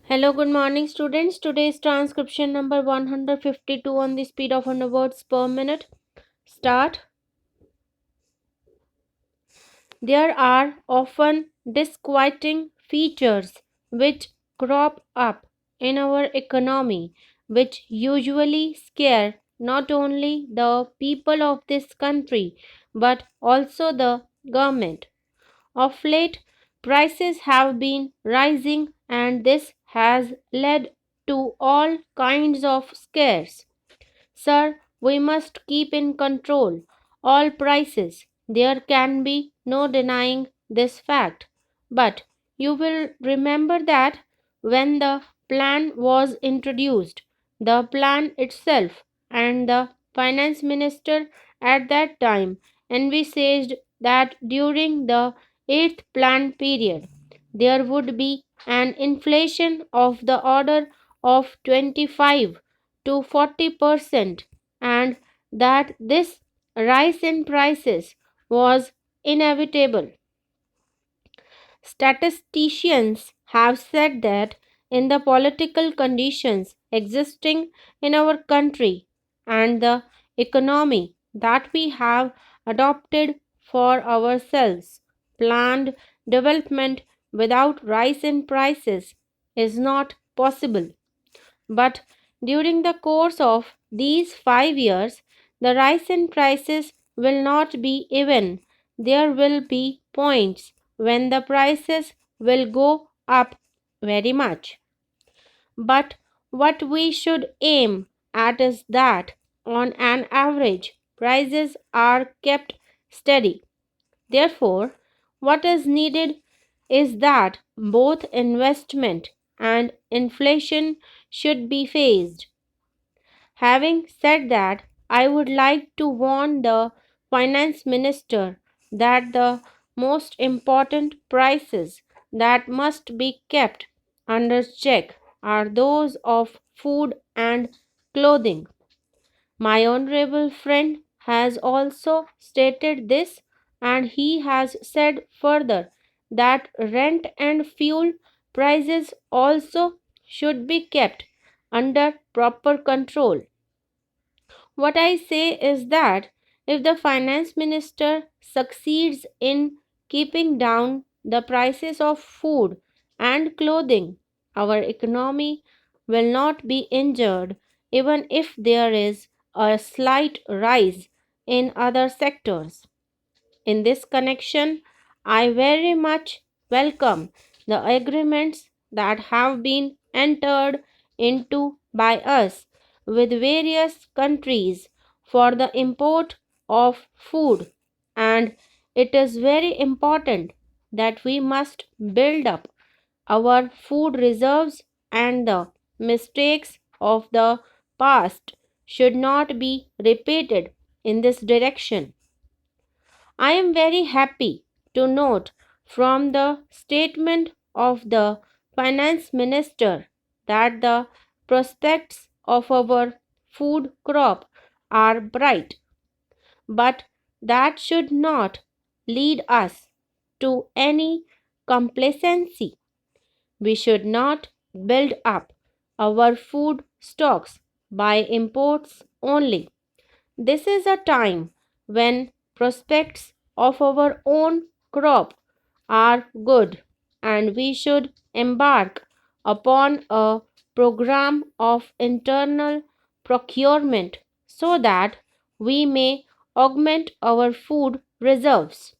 Hello, good morning, students. Today's transcription number 152 on the speed of 100 words per minute. Start. There are often disquieting features which crop up in our economy, which usually scare not only the people of this country but also the government. Of late, prices have been rising, and this has led to all kinds of scares. Sir, we must keep in control all prices. There can be no denying this fact. But you will remember that when the plan was introduced, the plan itself and the finance minister at that time envisaged that during the eighth plan period there would be an inflation of the order of 25 to 40%, and that this rise in prices was inevitable. Statisticians have said that in the political conditions existing in our country and the economy that we have adopted for ourselves, planned development without rise in prices is not possible. But during the course of these 5 years, the rise in prices will not be even. There will be points when the prices will go up very much. But what we should aim at is that, on an average, prices are kept steady. Therefore, what is needed is that both investment and inflation should be phased. Having said that, I would like to warn the finance minister that the most important prices that must be kept under check are those of food and clothing. My honorable friend has also stated this, and he has said further that rent and fuel prices also should be kept under proper control. What I say is that if the finance minister succeeds in keeping down the prices of food and clothing, our economy will not be injured even if there is a slight rise in other sectors. In this connection, I very much welcome the agreements that have been entered into by us with various countries for the import of food, and it is very important that we must build up our food reserves, and the mistakes of the past should not be repeated in this direction. I am very happy to note from the statement of the finance minister that the prospects of our food crop are bright, but that should not lead us to any complacency. We should not build up our food stocks by imports only. This is a time when prospects of our own crop are good, and we should embark upon a program of internal procurement so that we may augment our food reserves.